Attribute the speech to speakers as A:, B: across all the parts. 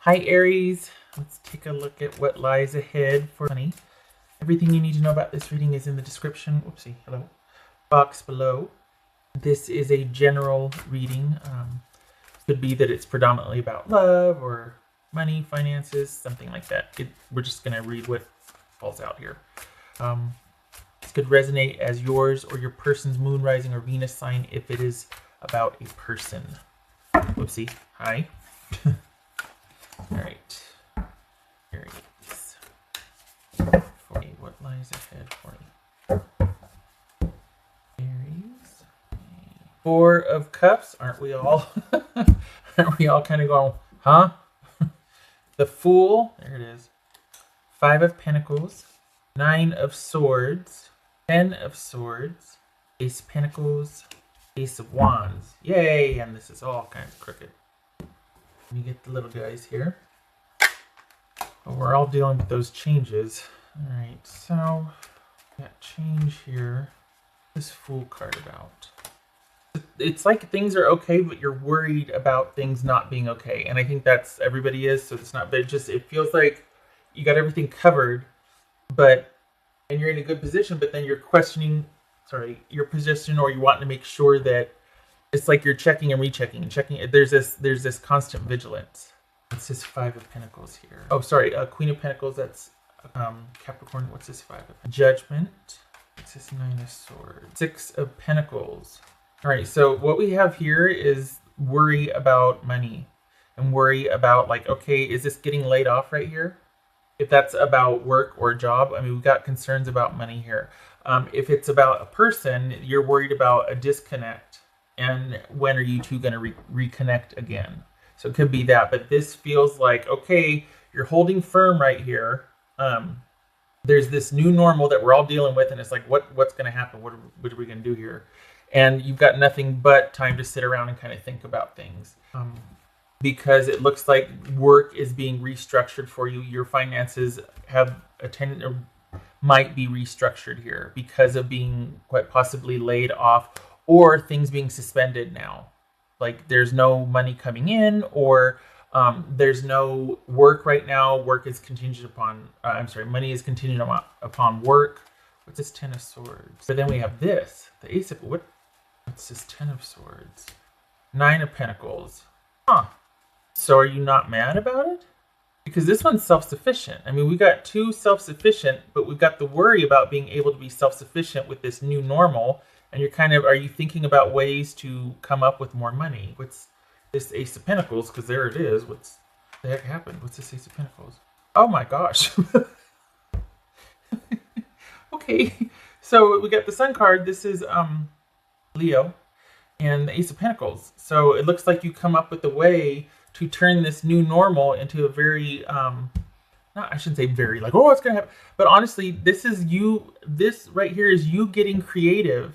A: Hi Aries, let's take a look at what lies ahead for money. Everything you need to know about this reading is in the description, box below. This is a general reading. Could be that it's predominantly about love or money, finances, something like that. We're just going to read what falls out here. This could resonate as yours or your person's moon, rising, or Venus sign if it is about a person. Whoopsie. Hi. All right. Aries. For me, what lies ahead for you? Aries. Four of Cups. Aren't we all? Aren't we all kind of going, huh? The Fool. There it is. Five of Pentacles. Nine of Swords. 10 of Swords. Ace of Pentacles. Ace of Wands. Yay! And this is all kind of crooked. Let me get the little guys here. Well, we're all dealing with those changes. All right, so got change here. This Fool card about. It's like things are okay, but you're worried about things not being okay. And I think that's everybody is, so it's not, but it feels like you got everything covered, and you're in a good position, but then you're questioning, your position, or you want to make sure that it's like you're checking and rechecking and checking. There's this constant vigilance. It's this Five of Pentacles here. Oh, sorry, Queen of Pentacles. That's Capricorn. What's this Five of Judgment? What's this Nine of Swords? Six of Pentacles. All right, so what we have here is worry about money and worry about, like, okay, is this getting laid off right here? If that's about work or job, I mean, we've got concerns about money here. If it's about a person, you're worried about a disconnect. And when are you two going to reconnect again? So it could be that. But this feels like, okay, you're holding firm right here. There's this new normal that we're all dealing with. And it's like, what's going to happen? What are we going to do here? And you've got nothing but time to sit around and kind of think about things. Because it looks like work is being restructured for you. Your finances have might be restructured here because of being quite possibly laid off, or things being suspended now. Like there's no money coming in, or there's no work right now. Work is contingent upon, money is contingent upon work. What's this Ten of Swords? But then we have this, the Ace of, what's this Ten of Swords? Nine of Pentacles. Huh. So are you not mad about it? Because this one's self-sufficient. I mean, we got two self-sufficient, but we've got the worry about being able to be self-sufficient with this new normal. And you're kind of, are you thinking about ways to come up with more money? What's this Ace of Pentacles? Because there it is. What's the heck happened? What's this Ace of Pentacles? Oh my gosh. Okay. So we got the Sun card. This is Leo and the Ace of Pentacles. So it looks like you come up with a way to turn this new normal into a very, I shouldn't say very, like, oh, it's going to happen. But honestly, this right here is you getting creative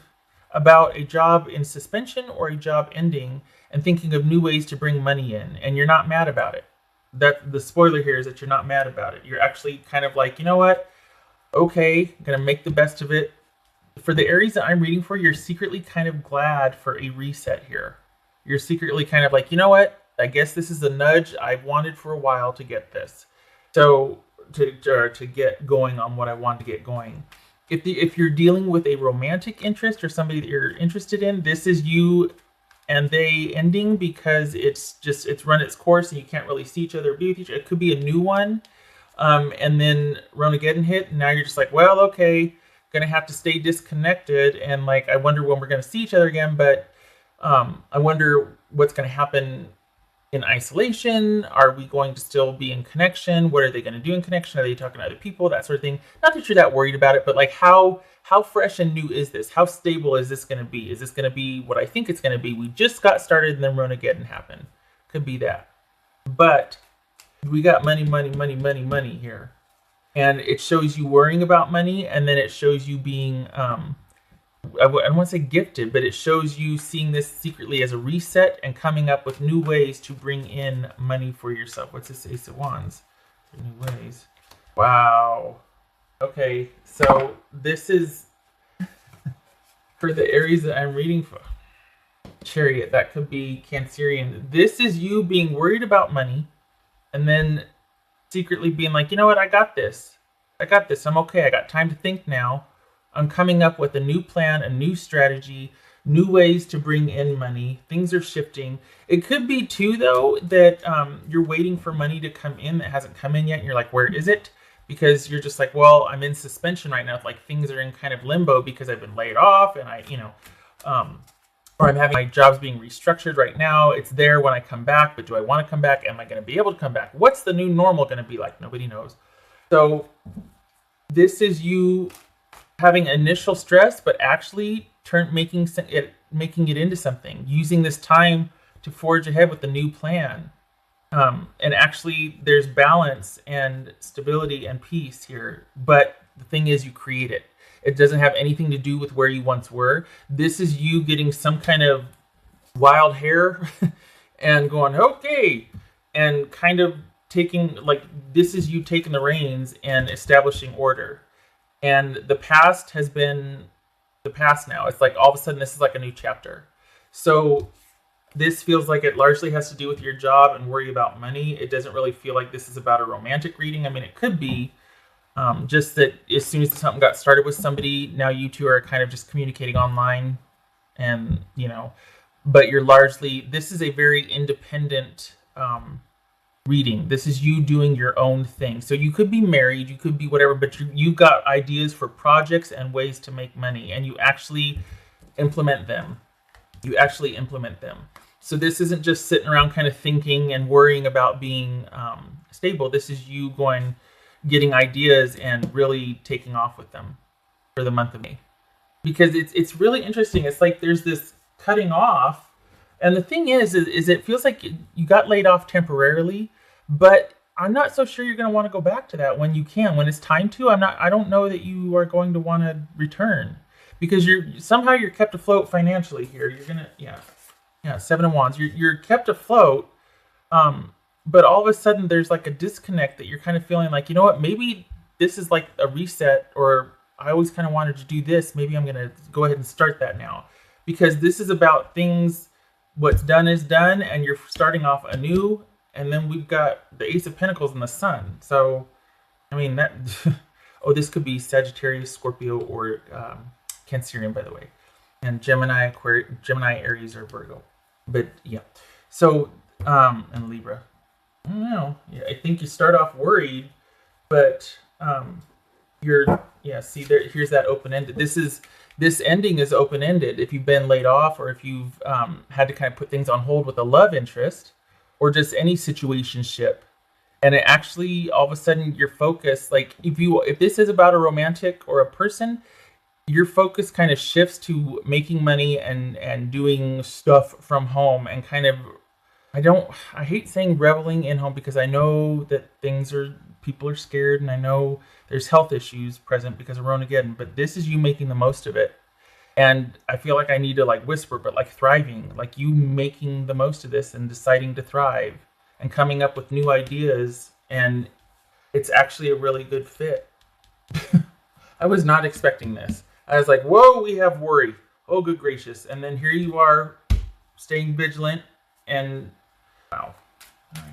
A: about a job in suspension or a job ending and thinking of new ways to bring money in. And you're not mad about it. That the spoiler here is that you're not mad about it. You're actually kind of like, you know what? Okay, I'm going to make the best of it. For the Aries that I'm reading for, you're secretly kind of glad for a reset here. You're secretly kind of like, you know what? I guess this is a nudge I've wanted for a while to get this. So to get going on what I want to get going. If you're dealing with a romantic interest or somebody that you're interested in, this is you and they ending because it's run its course and you can't really see each other or be with each other. It could be a new one. And then Ronageddon hit, and now you're just like, well, okay, gonna have to stay disconnected, and like I wonder when we're gonna see each other again, but I wonder what's gonna happen in isolation. Are we going to still be in connection? What are they going to do in connection? Are they talking to other people? That sort of thing. Not that you're that worried about it, but like how fresh and new is this? How stable is this going to be? Is this going to be what I think it's going to be? We just got started and then Ronageddon happened. Could be that. But we got money here. And it shows you worrying about money, and then it shows you being I don't want to say gifted, but it shows you seeing this secretly as a reset and coming up with new ways to bring in money for yourself. What's this Ace of Wands? New ways. Wow. Okay, so this is for the Aries that I'm reading for. Chariot, that could be Cancerian. This is you being worried about money and then secretly being like, you know what, I got this. I'm okay. I got time to think now. I'm coming up with a new plan, a new strategy, new ways to bring in money. Things are shifting. It could be too, though, that you're waiting for money to come in that hasn't come in yet. And you're like, where is it? Because you're just like, well, I'm in suspension right now. Like things are in kind of limbo because I've been laid off, and or I'm having my jobs being restructured right now. It's there when I come back, but do I want to come back? Am I going to be able to come back? What's the new normal going to be like? Nobody knows. So this is you having initial stress, but actually making it into something, using this time to forge ahead with a new plan. And actually there's balance and stability and peace here. But the thing is, you create it. It doesn't have anything to do with where you once were. This is you getting some kind of wild hair and going, okay, and kind of taking, like, this is you taking the reins and establishing order. And the past has been the past now. It's like all of a sudden this is like a new chapter. So this feels like it largely has to do with your job and worry about money. It doesn't really feel like this is about a romantic reading. I mean, it could be just that as soon as something got started with somebody, now you two are kind of just communicating online, and but you're largely, this is a very independent reading. This is you doing your own thing. So you could be married, you could be whatever, but you've got ideas for projects and ways to make money, and you actually implement them. So this isn't just sitting around kind of thinking and worrying about being stable. This is you getting ideas and really taking off with them for the month of May. Because it's really interesting. It's like there's this cutting off. And the thing is it feels like you got laid off temporarily, but I'm not so sure you're going to want to go back to that when you can. When it's time to, I don't know that you are going to want to return, because you're kept afloat financially here. You're going to, 7 of Wands. You're kept afloat, but all of a sudden there's like a disconnect that you're kind of feeling like, you know what, maybe this is like a reset, or I always kind of wanted to do this. Maybe I'm going to go ahead and start that now, because this is about things. What's done is done, and you're starting off anew. And then we've got the Ace of Pentacles and the Sun. So, I mean, that. Oh, this could be Sagittarius, Scorpio, or Cancerian, by the way, and Gemini, Aries, or Virgo. But yeah, so and Libra. I don't know. Yeah, I think you start off worried, but see there. Here's that open-ended. This ending is open-ended. If you've been laid off, or if you've had to kind of put things on hold with a love interest, or just any situationship, and it actually all of a sudden your focus, like if this is about a romantic or a person, your focus kind of shifts to making money and doing stuff from home, and kind of, I hate saying reveling in home, because I know that people are scared, and I know there's health issues present because of Ronageddon, but this is you making the most of it. And I feel like I need to like whisper, but like thriving, like you making the most of this and deciding to thrive and coming up with new ideas. And it's actually a really good fit. I was not expecting this. I was like, whoa, we have worry. Oh, good gracious. And then here you are staying vigilant, and wow. All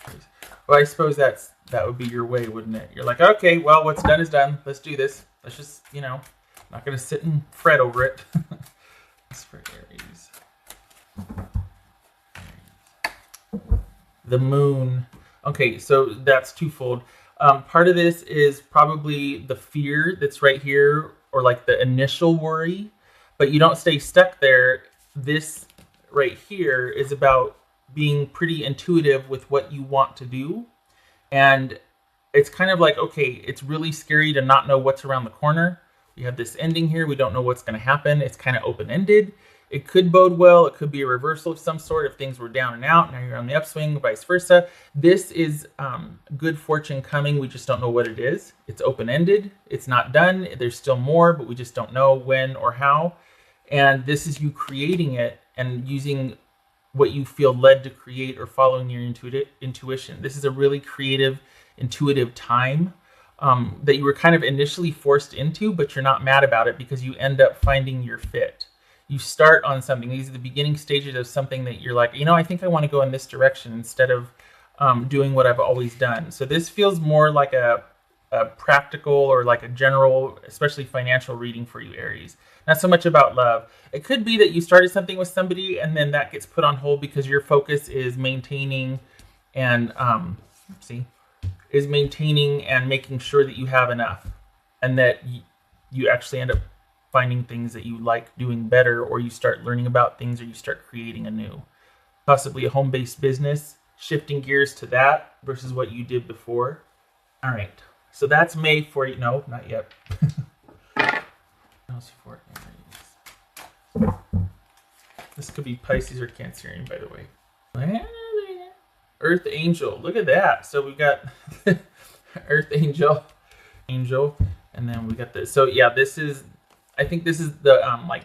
A: right. Well, I suppose that would be your way, wouldn't it? You're like, okay, well, what's done is done. Let's do this. Let's just, not going to sit and fret over it. That's for Aries. The Moon. Okay, so that's twofold. Part of this is probably the fear that's right here, or like the initial worry, but you don't stay stuck there. This right here is about being pretty intuitive with what you want to do. And it's kind of like, okay, it's really scary to not know what's around the corner. We have this ending here. We don't know what's going to happen. It's kind of open-ended. It could bode well. It could be a reversal of some sort. If things were down and out, now you're on the upswing, vice versa. This is good fortune coming. We just don't know what it is. It's open-ended. It's not done. There's still more, but we just don't know when or how. And this is you creating it and using what you feel led to create, or following your intuition. This is a really creative, intuitive time that you were kind of initially forced into, but you're not mad about it, because you end up finding your fit. You start on something. These are the beginning stages of something that you're like, I think I want to go in this direction, instead of doing what I've always done. So this feels more like a practical or like a general, especially financial reading for you, Aries. Not so much about love. It could be that you started something with somebody and then that gets put on hold because your focus is maintaining and maintaining and making sure that you have enough, and that you actually end up finding things that you like doing better, or you start learning about things, or you start creating a new, possibly a home-based business, shifting gears to that versus what you did before. All right, so that's May for you. No, not yet. For Aries. This could be Pisces or Cancerian, by the way. Earth Angel, look at that. So we got Earth Angel, and then we got this. So yeah, this is, I think this is the like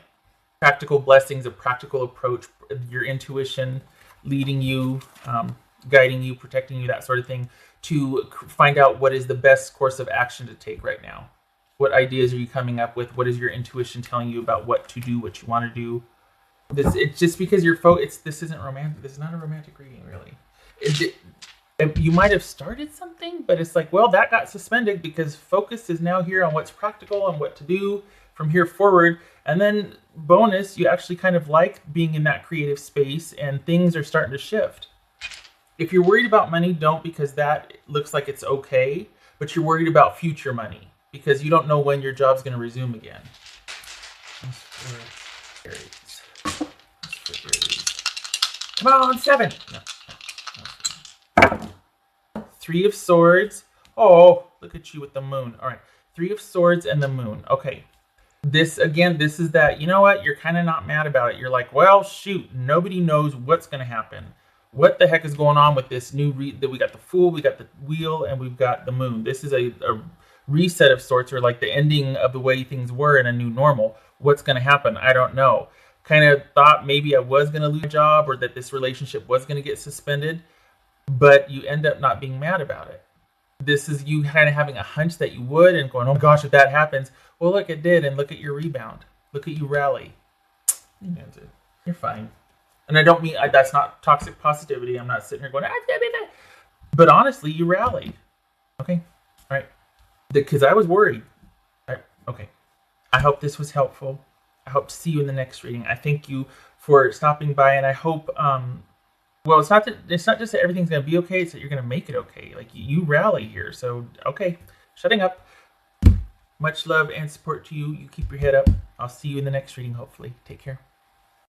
A: practical blessings, a practical approach, your intuition leading you, guiding you, protecting you, that sort of thing, to find out what is the best course of action to take right now. What ideas are you coming up with? What is your intuition telling you about what to do, what you want to do? It's just because you're this isn't romantic. This is not a romantic reading, really. You might have started something, but it's like, well, that got suspended because focus is now here on what's practical and what to do from here forward. And then bonus, you actually kind of like being in that creative space and things are starting to shift. If you're worried about money, don't, because that looks like it's okay, but you're worried about future money because you don't know when your job's going to resume again. Aries. Come on, 7. No. 3 of Swords. Oh, look at you with the moon. All right. 3 of Swords and the moon. Okay. This, again, this is that, you know what? You're kind of not mad about it. You're like, well, shoot. Nobody knows what's going to happen. What the heck is going on with this new that we got the Fool, we got the Wheel, and we've got the Moon. This is a reset of sorts, or like the ending of the way things were in a new normal. What's going to happen? I don't know. Kind of thought maybe I was going to lose my job, or that this relationship was going to get suspended. But you end up not being mad about it. This is you kind of having a hunch that you would and going, oh my gosh, if that happens, well, look, it did. And look at your rebound. Look at you rally. You're fine. And I don't mean, that's not toxic positivity. I'm not sitting here going, but honestly, you rallied. Okay. All right. Because I was worried. All right. Okay. I hope this was helpful. I hope to see you in the next reading. I thank you for stopping by, and I hope, well, it's not just that everything's going to be okay. It's that you're going to make it okay. Like, you rally here. So, okay. Shutting up. Much love and support to you. You keep your head up. I'll see you in the next reading, hopefully. Take care.